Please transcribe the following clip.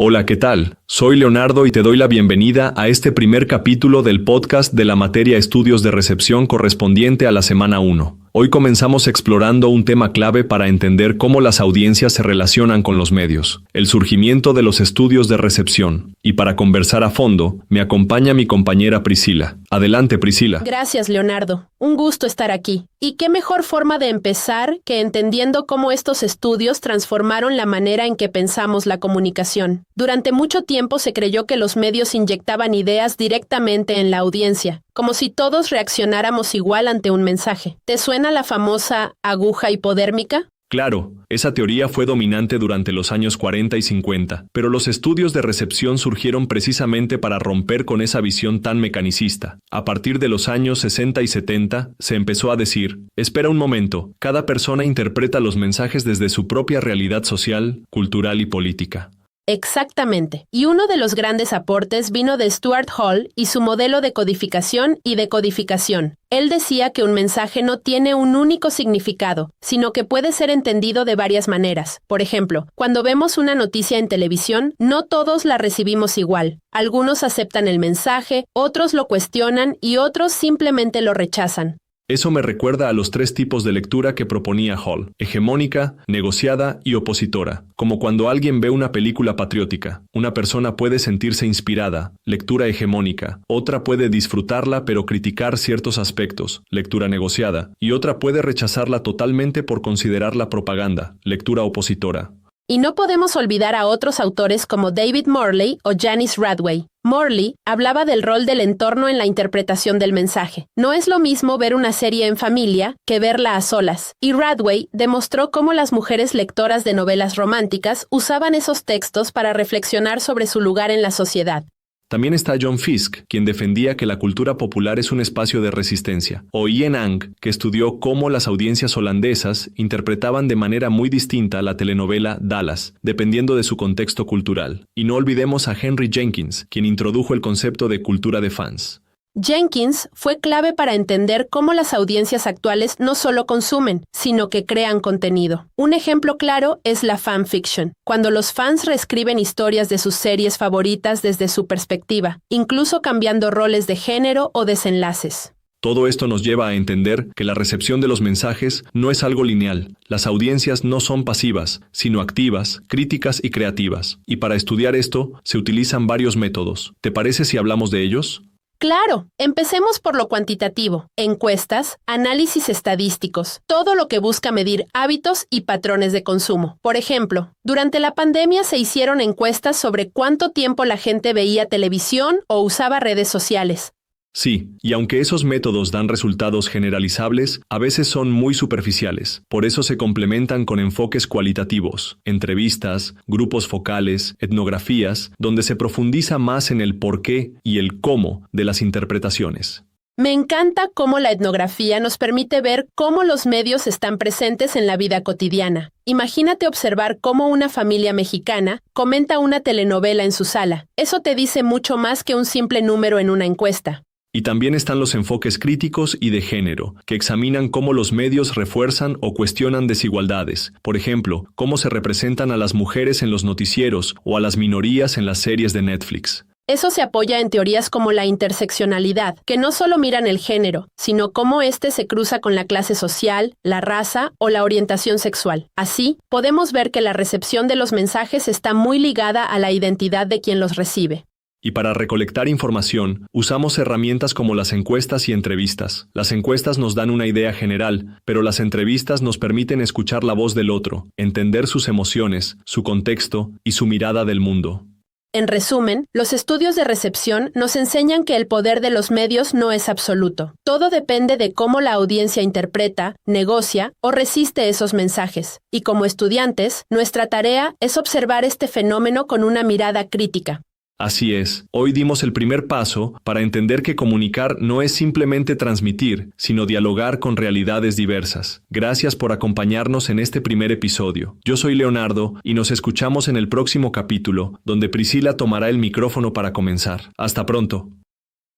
Hola, ¿qué tal? Soy Leonardo y te doy la bienvenida a este primer capítulo del podcast de la materia Estudios de Recepción correspondiente a la semana 1. Hoy comenzamos explorando un tema clave para entender cómo las audiencias se relacionan con los medios, el surgimiento de los estudios de recepción. Y para conversar a fondo, me acompaña mi compañera Priscila. Adelante, Priscila. Gracias, Leonardo. Un gusto estar aquí. ¿Y qué mejor forma de empezar que entendiendo cómo estos estudios transformaron la manera en que pensamos la comunicación? Durante mucho tiempo se creyó que los medios inyectaban ideas directamente en la audiencia, como si todos reaccionáramos igual ante un mensaje. ¿Te suena la famosa aguja hipodérmica? Claro, esa teoría fue dominante durante los años 40 y 50, pero los estudios de recepción surgieron precisamente para romper con esa visión tan mecanicista. A partir de los años 60 y 70, se empezó a decir, espera un momento, cada persona interpreta los mensajes desde su propia realidad social, cultural y política. Exactamente. Y uno de los grandes aportes vino de Stuart Hall y su modelo de codificación y decodificación. Él decía que un mensaje no tiene un único significado, sino que puede ser entendido de varias maneras. Por ejemplo, cuando vemos una noticia en televisión, no todos la recibimos igual. Algunos aceptan el mensaje, otros lo cuestionan y otros simplemente lo rechazan. Eso me recuerda a los 3 tipos de lectura que proponía Hall: hegemónica, negociada y opositora. Como cuando alguien ve una película patriótica, una persona puede sentirse inspirada, lectura hegemónica, otra puede disfrutarla pero criticar ciertos aspectos, lectura negociada, y otra puede rechazarla totalmente por considerarla propaganda, lectura opositora. Y no podemos olvidar a otros autores como David Morley o Janice Radway. Morley hablaba del rol del entorno en la interpretación del mensaje. No es lo mismo ver una serie en familia que verla a solas. Y Radway demostró cómo las mujeres lectoras de novelas románticas usaban esos textos para reflexionar sobre su lugar en la sociedad. También está John Fiske, quien defendía que la cultura popular es un espacio de resistencia, o Ian Ang, que estudió cómo las audiencias holandesas interpretaban de manera muy distinta la telenovela Dallas, dependiendo de su contexto cultural. Y no olvidemos a Henry Jenkins, quien introdujo el concepto de cultura de fans. Jenkins fue clave para entender cómo las audiencias actuales no solo consumen, sino que crean contenido. Un ejemplo claro es la fanfiction, cuando los fans reescriben historias de sus series favoritas desde su perspectiva, incluso cambiando roles de género o desenlaces. Todo esto nos lleva a entender que la recepción de los mensajes no es algo lineal. Las audiencias no son pasivas, sino activas, críticas y creativas. Y para estudiar esto, se utilizan varios métodos. ¿Te parece si hablamos de ellos? Claro, empecemos por lo cuantitativo, encuestas, análisis estadísticos, todo lo que busca medir hábitos y patrones de consumo. Por ejemplo, durante la pandemia se hicieron encuestas sobre cuánto tiempo la gente veía televisión o usaba redes sociales. Sí, y aunque esos métodos dan resultados generalizables, a veces son muy superficiales. Por eso se complementan con enfoques cualitativos, entrevistas, grupos focales, etnografías, donde se profundiza más en el por qué y el cómo de las interpretaciones. Me encanta cómo la etnografía nos permite ver cómo los medios están presentes en la vida cotidiana. Imagínate observar cómo una familia mexicana comenta una telenovela en su sala. Eso te dice mucho más que un simple número en una encuesta. Y también están los enfoques críticos y de género, que examinan cómo los medios refuerzan o cuestionan desigualdades. Por ejemplo, cómo se representan a las mujeres en los noticieros o a las minorías en las series de Netflix. Eso se apoya en teorías como la interseccionalidad, que no solo miran el género, sino cómo éste se cruza con la clase social, la raza o la orientación sexual. Así, podemos ver que la recepción de los mensajes está muy ligada a la identidad de quien los recibe. Y para recolectar información, usamos herramientas como las encuestas y entrevistas. Las encuestas nos dan una idea general, pero las entrevistas nos permiten escuchar la voz del otro, entender sus emociones, su contexto y su mirada del mundo. En resumen, los estudios de recepción nos enseñan que el poder de los medios no es absoluto. Todo depende de cómo la audiencia interpreta, negocia o resiste esos mensajes. Y como estudiantes, nuestra tarea es observar este fenómeno con una mirada crítica. Así es, hoy dimos el primer paso para entender que comunicar no es simplemente transmitir, sino dialogar con realidades diversas. Gracias por acompañarnos en este primer episodio. Yo soy Leonardo y nos escuchamos en el próximo capítulo, donde Priscila tomará el micrófono para comenzar. Hasta pronto.